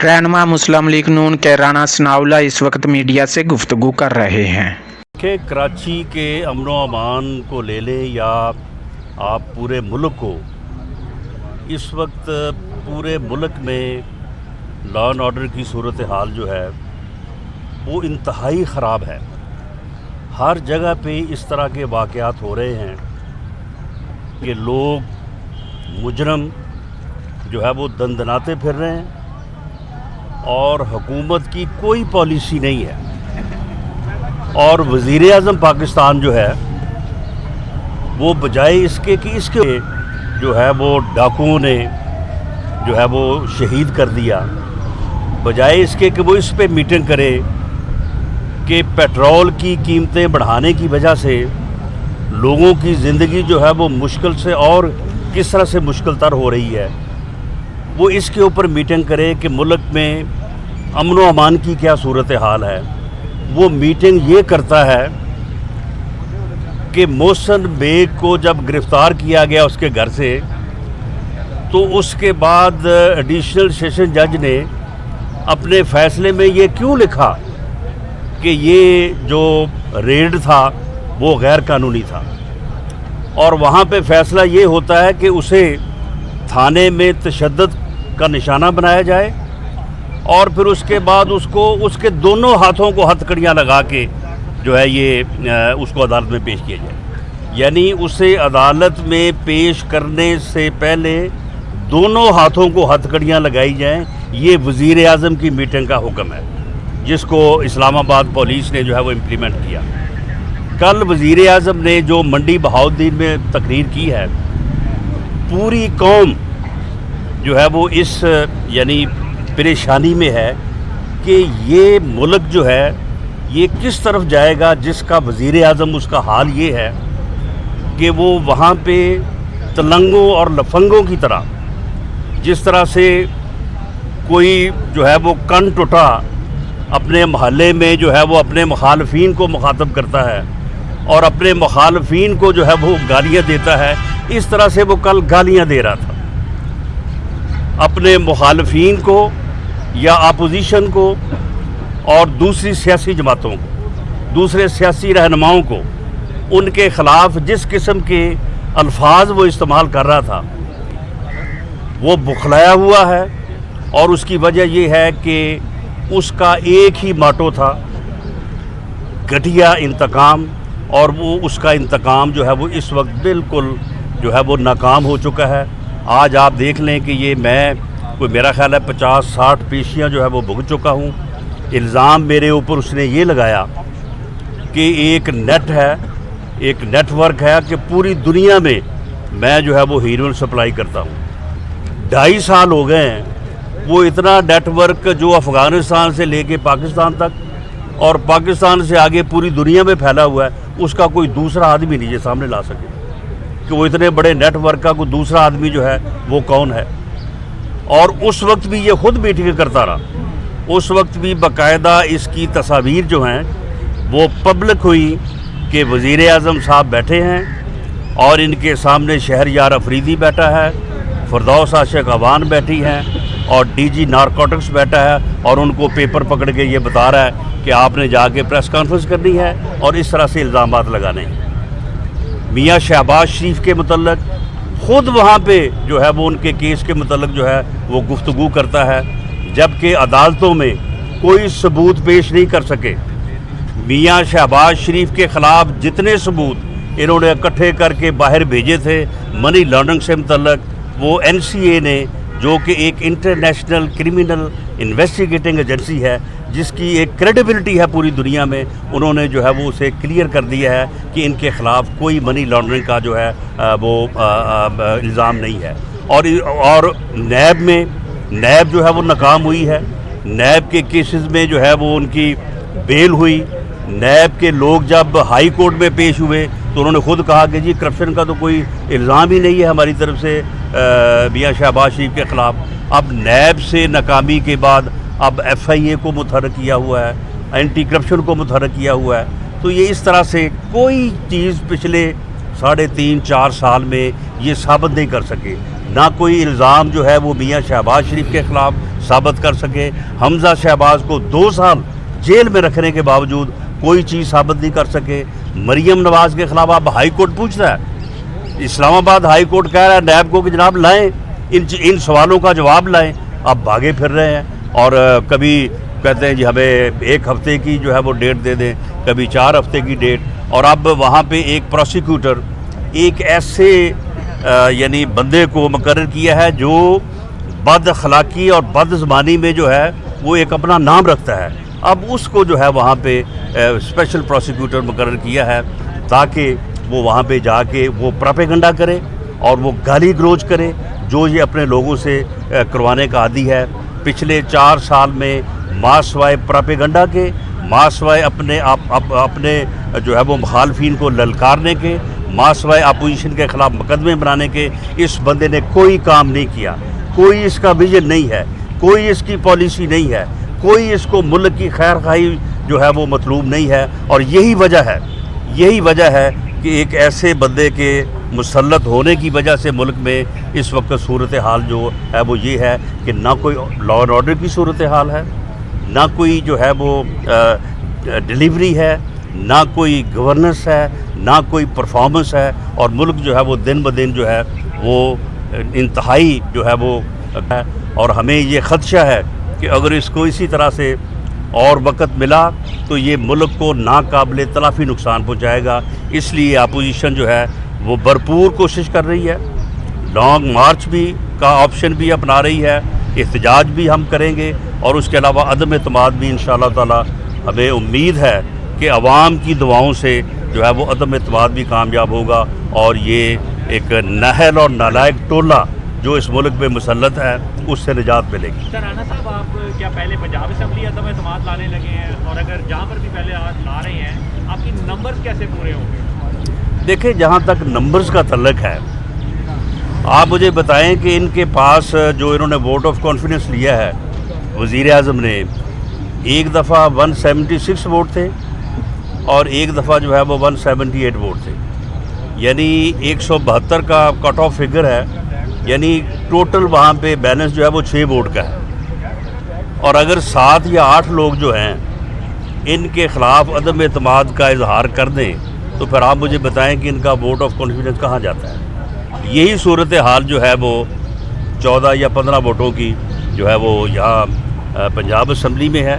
रहनुमा मुस्लिम लीग नून के राना सनाउल्लाह इस वक्त मीडिया से गुफ्तगू कर रहे हैं कि कराची के अमनो अमान को ले लें या आप पूरे मुल्क को, इस वक्त पूरे मुल्क में लॉ एंड ऑर्डर की सूरत हाल जो है वो इंतहाई ख़राब है। हर जगह पे इस तरह के वाक़यात हो रहे हैं कि लोग मुजरम जो है वो दंदनाते फिर रहे हैं और हुकूमत की कोई पॉलिसी नहीं है। और वज़ीर आज़म पाकिस्तान जो है वो बजाय इसके कि इसके जो है वो डाकुओं ने जो है वो शहीद कर दिया, बजाय इसके कि वो इस पे मीटिंग करे कि पेट्रोल की कीमतें बढ़ाने की वजह से लोगों की ज़िंदगी जो है वो मुश्किल से और किस तरह से मुश्किल तर हो रही है, वो इसके ऊपर मीटिंग करे कि मुल्क में अमन व अमान की क्या सूरत हाल है। वो मीटिंग ये करता है कि मोहसिन बेग को जब गिरफ़्तार किया गया उसके घर से, तो उसके बाद एडिशनल सेशन जज ने अपने फ़ैसले में ये क्यों लिखा कि ये जो रेड था वो गैर कानूनी था, और वहाँ पे फ़ैसला ये होता है कि उसे थाने में तशद्दुद का निशाना बनाया जाए और फिर उसके बाद उसको उसके दोनों हाथों को हथकड़ियाँ लगा के जो है ये उसको अदालत में पेश किया जाए। यानी उसे अदालत में पेश करने से पहले दोनों हाथों को हथकड़ियाँ लगाई जाएं। ये वज़ीर आज़म की मीटिंग का हुक्म है जिसको इस्लामाबाद पुलिस ने जो है वो इम्प्लीमेंट किया। कल वज़ीर आज़म ने जो मंडी बहाउद्दीन में तकरीर की है, पूरी कौम जो है वो इस यानी परेशानी में है कि ये मुल्क जो है ये किस तरफ जाएगा, जिसका वज़ीर आज़म उसका हाल ये है कि वो वहाँ पे तलंगों और लफंगों की तरह, जिस तरह से कोई जो है वो कन टुटा अपने महल्ले में जो है वो अपने मुखालफीन को मुखातब करता है और अपने मुखालफीन को जो है वो गालियाँ देता है, इस तरह से वो कल गालियाँ दे रहा था अपने मुखालफीन को या अपोजिशन को और दूसरी सियासी जमातों को, दूसरे सियासी रहनुमाओं को। उनके ख़िलाफ़ जिस किस्म के अल्फाज वो इस्तेमाल कर रहा था वो बुखलाया हुआ है, और उसकी वजह ये है कि उसका एक ही माटो था, घटिया इंतकाम, और वो उसका इंतकाम जो है वो इस वक्त बिल्कुल जो है वो नाकाम हो चुका है। आज आप देख लें कि ये मैं कोई मेरा ख़्याल है 50-60 पेशियाँ जो है वो भुगत चुका हूँ। इल्ज़ाम मेरे ऊपर उसने ये लगाया कि एक नेट है, एक नेटवर्क है कि पूरी दुनिया में मैं जो है वो हीरोइन सप्लाई करता हूँ। 2.5 साल हो गए हैं वो इतना नेटवर्क जो अफ़गानिस्तान से लेके पाकिस्तान तक और पाकिस्तान से आगे पूरी दुनिया में फैला हुआ है, उसका कोई दूसरा आदमी नहीं ये सामने ला सके कि वो इतने बड़े नेटवर्क का कोई दूसरा आदमी जो है वो कौन है। और उस वक्त भी ये ख़ुद मीटिंग करता रहा, उस वक्त भी बाकायदा इसकी तस्वीर जो हैं वो पब्लिक हुई कि वज़ीर आज़म साहब बैठे हैं और इनके सामने शहरयार अफरीदी बैठा है, फ़िरदौस आशिक अवान बैठी हैं और डीजी नारकोटिक्स बैठा है, और उनको पेपर पकड़ के ये बता रहा है कि आपने जाके प्रेस कॉन्फ्रेंस करनी है और इस तरह से इल्ज़ामात लगाने हैं। मियाँ शहबाज शरीफ के मुतल्लक ख़ुद वहाँ पे जो है वो उनके केस के मुतल्लक जो है वो गुफ्तगू करता है, जबकि अदालतों में कोई सबूत पेश नहीं कर सके। मियाँ शहबाज शरीफ के ख़िलाफ़ जितने सबूत इन्होंने इकट्ठे करके बाहर भेजे थे मनी लॉन्ड्रिंग से मुतल्लक, वो NCA ने, जो कि एक इंटरनेशनल क्रिमिनल इन्वेस्टिगेटिंग एजेंसी है जिसकी एक क्रेडिबिलिटी है पूरी दुनिया में, उन्होंने जो है वो उसे क्लियर कर दिया है कि इनके ख़िलाफ़ कोई मनी लॉन्ड्रिंग का जो है वो इल्ज़ाम नहीं है। और नैब में नैब जो है वो नाकाम हुई है। नैब के केसेस में जो है वो उनकी बेल हुई। नैब के लोग जब हाई कोर्ट में पेश हुए तो उन्होंने ख़ुद कहा कि जी करप्शन का तो कोई इल्ज़ाम ही नहीं है हमारी तरफ से मियाँ शहबाज शरीफ के ख़िलाफ़। अब नैब से नाकामी के बाद अब FIA को मुतहर्रिक किया हुआ है, एंटी करप्शन को मुतहर्रिक किया हुआ है। तो ये इस तरह से कोई चीज़ पिछले 3.5-4 साल में ये साबित नहीं कर सके, ना कोई इल्ज़ाम जो है वो मियाँ शहबाज शरीफ के ख़िलाफ़ साबित कर सके। हमजा शहबाज को 2 साल जेल में रखने के बावजूद कोई चीज़ साबित नहीं कर सके। मरीम नवाज़ के ख़िलाफ़ अब हाई कोर्ट पूछ रहा है, इस्लामाबाद हाई कोर्ट कह रहा है नैब को कि जनाब लाएँ, इन सवालों का जवाब लाएँ। अब भागे फिर रहे हैं और कभी कहते हैं जी हमें 1 हफ़्ते की जो है वो डेट दे दें, कभी 4 हफ़्ते की डेट। और अब वहाँ पे एक प्रोसिक्यूटर एक ऐसे यानी बंदे को मुकर्रर किया है जो बद अखलाकी और बद ज़बानी में जो है वो एक अपना नाम रखता है। अब उसको जो है वहाँ पे स्पेशल प्रोसिक्यूटर मुकर्रर किया है ताकि वो वहाँ पे जाके वो प्रोपेगेंडा करे और वो गाली गलौज करे जो ये अपने लोगों से करवाने का आदी है। पिछले 4 साल में मासवाए प्रोपेगेंडा के, मासवाए अपने जो है वो मुखालफिन को ललकारने के, मासवाए अपोजिशन के ख़िलाफ़ मुकदमे बनाने के इस बंदे ने कोई काम नहीं किया। कोई इसका विजन नहीं है, कोई इसकी पॉलिसी नहीं है, कोई इसको मुल्क की खैर खाई जो है वो मतलूब नहीं है। और यही वजह है कि एक ऐसे बंदे के मुसल्लत होने की वजह से मुल्क में इस वक्त सूरत हाल जो है वो ये है कि ना कोई लॉ एंड ऑर्डर की सूरत हाल है, ना कोई जो है वो डिलीवरी है, ना कोई गवर्नेंस है, ना कोई परफॉर्मेंस है। और मुल्क जो है वो दिन ब दिन जो है वो इंतहाई जो है वो है। और हमें ये ख़दशा है कि अगर इसको इसी तरह से और वक़्त मिला तो ये मुल्क को नाकाबिले तलाफ़ी नुकसान पहुँचाएगा। इसलिए अपोजिशन जो है वो भरपूर कोशिश कर रही है, लॉन्ग मार्च भी का ऑप्शन भी अपना रही है, एहतजाज भी हम करेंगे और उसके अलावा अदम एतमाद भी इंशाअल्लाह ताला हमें उम्मीद है कि अवाम की दुआओं से जो है वो अदम एतमाद भी कामयाब होगा और ये एक नहल और नालायक टोला जो इस मुल्क में मुसल्लत है उससे निजात मिलेगी। सर राणा साहब, आप क्या पहले पंजाब असम्बली अदम एतमाद लाने लगे हैं, और अगर जहाँ पर भी पहले आज ला रहे हैं आपकी नंबर्स कैसे पूरे होंगे? देखिए, जहाँ तक नंबर्स का तल्लक है, आप मुझे बताएं कि इनके पास जो इन्होंने वोट ऑफ कॉन्फिडेंस लिया है वज़ीर आज़म ने, एक दफ़ा 176 वोट थे और एक दफ़ा जो है वो 178 वोट थे, यानी 172 का कट ऑफ फिगर है। यानी टोटल वहाँ पे बैलेंस जो है वो 6 वोट का है। और अगर 7 या 8 लोग जो हैं इनके ख़िलाफ़ अदम एतमाद का इजहार कर दें तो फिर आप मुझे बताएं कि इनका वोट ऑफ कॉन्फिडेंस कहाँ जाता है। यही सूरत हाल जो है वो 14 या 15 वोटों की जो है वो यहाँ पंजाब असम्बली में है।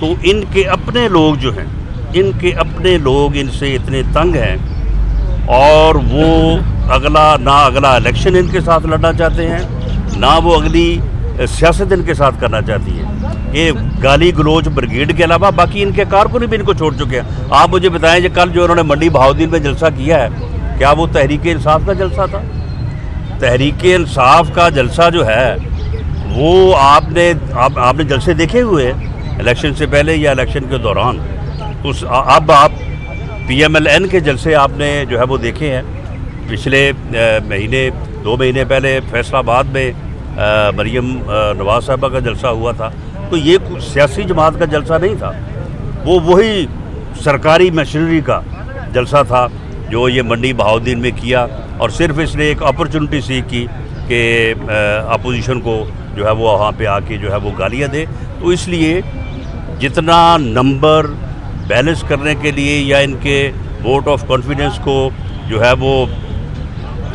तो इनके अपने लोग जो हैं, इनके अपने लोग इनसे इतने तंग हैं और वो अगला इलेक्शन इनके साथ लड़ना चाहते हैं, ना वो अगली सियासत इनके साथ करना चाहती है। ये गाली गलोच ब्रिगेड के अलावा बाकी इनके कारकुन भी इनको छोड़ चुके हैं। आप मुझे बताएं कि कल जो उन्होंने मंडी बहाउद्दीन में जलसा किया है, क्या वो तहरीक इंसाफ का जलसा था? तहरीक इंसाफ का जलसा जो है वो आपने जलसे देखे हुए हैं इलेक्शन से पहले या इलेक्शन के दौरान? उस अब आप PMLN के जलसे आपने जो है वो देखे हैं। पिछले महीने 2 महीने पहले फैसलाबाद में मरीम नवाज़ साहबा का जलसा हुआ था। तो ये सियासी जमात का जलसा नहीं था, वो वही सरकारी मशीनरी का जलसा था जो ये मंडी बहाउद्दीन में किया। और सिर्फ इसने एक अपॉर्चुनिटी सी की कि अपोजिशन को जो है वो वहाँ पे आके जो है वो गालियाँ दे। तो इसलिए जितना नंबर बैलेंस करने के लिए या इनके वोट ऑफ कॉन्फिडेंस को जो है वो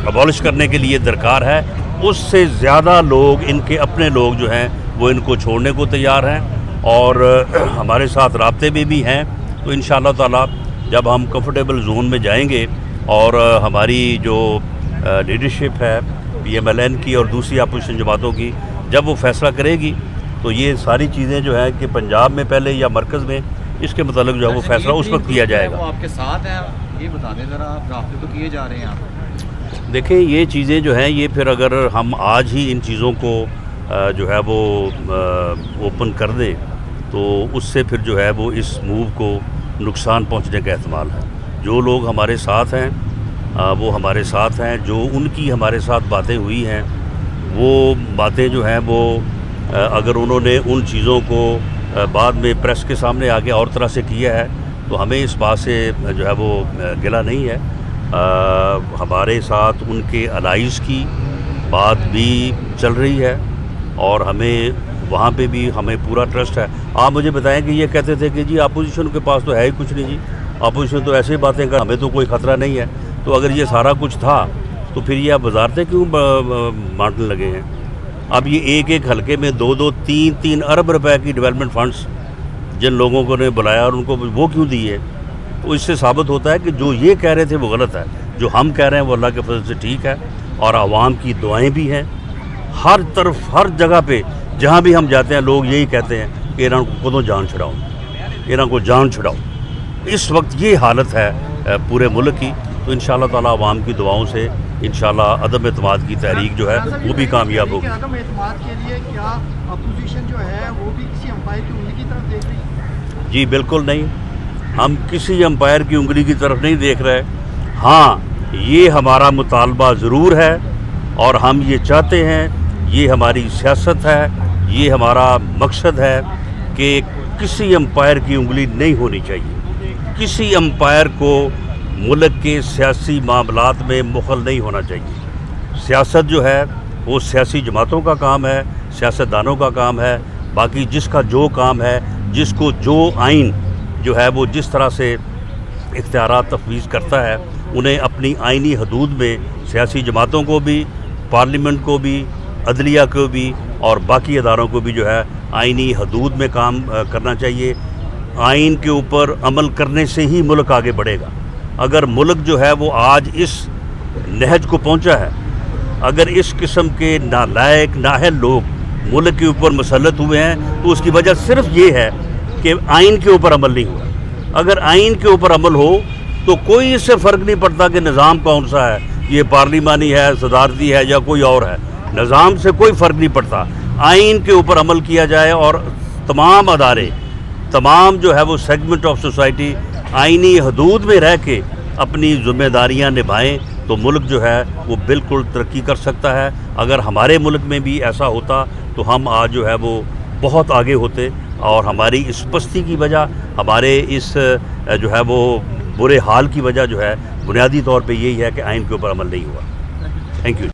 अबॉलिश करने के लिए दरकार है, उससे ज़्यादा लोग, इनके अपने लोग जो हैं वो इनको छोड़ने को तैयार हैं और हमारे साथ राब्ते में भी हैं। तो इंशाअल्लाह ताला जब हम कंफर्टेबल जोन में जाएंगे और हमारी जो लीडरशिप है PMLN की और दूसरी अपोजिशन जमातों की, जब वो फैसला करेगी तो ये सारी चीज़ें जो है कि पंजाब में पहले या मरकज़ में, इसके मतलब जो है वो फैसला उस वक्त किया जाएगा। वो आपके साथ हैं, ये बता दें ज़रा, राब्ते तो किए जा रहे हैं आप? देखें, ये चीज़ें जो हैं ये फिर अगर हम आज ही इन चीज़ों को जो है वो ओपन कर दें तो उससे फिर जो है वो इस मूव को नुकसान पहुंचने का एहतमाल है। जो लोग हमारे साथ हैं वो हमारे साथ हैं, जो उनकी हमारे साथ बातें हुई हैं वो बातें जो हैं वो अगर उन्होंने उन चीज़ों को बाद में प्रेस के सामने आगे और तरह से किया है तो हमें इस बात से जो है वो गिला नहीं है। हमारे साथ उनके अलाइज़ की बात भी चल रही है और हमें وہاں پہ بھی ہمیں پورا ٹرسٹ ہے. آپ مجھے بتائیں کہ یہ کہتے تھے کہ جی اپوزیشن کے پاس تو ہے ہی کچھ نہیں جی, اپوزیشن تو ایسے باتیں کر, ہمیں تو کوئی خطرہ نہیں ہے. تو اگر یہ سارا کچھ تھا تو پھر یہ آپ وزارتیں کیوں بانٹنے لگے ہیں؟ اب یہ ایک ایک حلقے میں 2-3 ارب روپے کی ڈیولپمنٹ فنڈز جن لوگوں کو نے بلایا اور ان کو وہ کیوں دیے؟ تو اس سے ثابت ہوتا ہے کہ جو یہ کہہ رہے تھے وہ غلط ہے, جو ہم کہہ رہے ہیں وہ اللہ کے فضل سے ٹھیک ہے. اور عوام کی دعائیں بھی ہیں ہر طرف, ہر جگہ پہ جہاں بھی ہم جاتے ہیں لوگ یہی کہتے ہیں کہ انہوں کو کدوں جان چھڑاؤ, انہوں کو جان چھڑاؤ. اس وقت یہ حالت ہے پورے ملک کی. تو انشاءاللہ تعالی عوام کی دعاؤں سے انشاءاللہ عدم اعتماد کی تحریک جو ہے وہ بھی کامیاب ہوگی. عدم اعتماد کے لیے کیا اپوزیشن جو ہے وہ بھی کسی امپائر کی انگلی کی طرف دیکھ رہی ہے؟ جی بالکل نہیں, ہم کسی امپائر کی انگلی کی طرف نہیں دیکھ رہے. ہاں یہ ہمارا مطالبہ ضرور ہے اور ہم یہ چاہتے ہیں, یہ ہماری سیاست ہے, یہ ہمارا مقصد ہے کہ کسی امپائر کی انگلی نہیں ہونی چاہیے. کسی امپائر کو ملک کے سیاسی معاملات میں مخل نہیں ہونا چاہیے. سیاست جو ہے وہ سیاسی جماعتوں کا کام ہے, سیاستدانوں کا کام ہے. باقی جس کا جو کام ہے, جس کو جو آئین جو ہے وہ جس طرح سے اختیارات تفویض کرتا ہے, انہیں اپنی آئینی حدود میں سیاسی جماعتوں کو بھی, پارلیمنٹ کو بھی, عدلیہ کو بھی اور باقی اداروں کو بھی جو ہے آئینی حدود میں کام کرنا چاہیے. آئین کے اوپر عمل کرنے سے ہی ملک آگے بڑھے گا. اگر ملک جو ہے وہ آج اس نہج کو پہنچا ہے, اگر اس قسم کے نالائق نااہل لوگ ملک کے اوپر مسلط ہوئے ہیں تو اس کی وجہ صرف یہ ہے کہ آئین کے اوپر عمل نہیں ہوا. اگر آئین کے اوپر عمل ہو تو کوئی اس سے فرق نہیں پڑتا کہ نظام کون سا ہے, یہ پارلیمانی ہے, صدارتی ہے یا کوئی اور ہے. نظام سے کوئی فرق نہیں پڑتا. آئین کے اوپر عمل کیا جائے اور تمام ادارے, تمام جو ہے وہ سیگمنٹ آف سوسائٹی آئینی حدود میں رہ کے اپنی ذمہ داریاں نبھائیں تو ملک جو ہے وہ بالکل ترقی کر سکتا ہے. اگر ہمارے ملک میں بھی ایسا ہوتا تو ہم آج جو ہے وہ بہت آگے ہوتے, اور ہماری اس پستی کی وجہ, ہمارے اس جو ہے وہ برے حال کی وجہ جو ہے بنیادی طور پہ یہی ہے کہ آئین کے اوپر عمل نہیں ہوا. Thank you.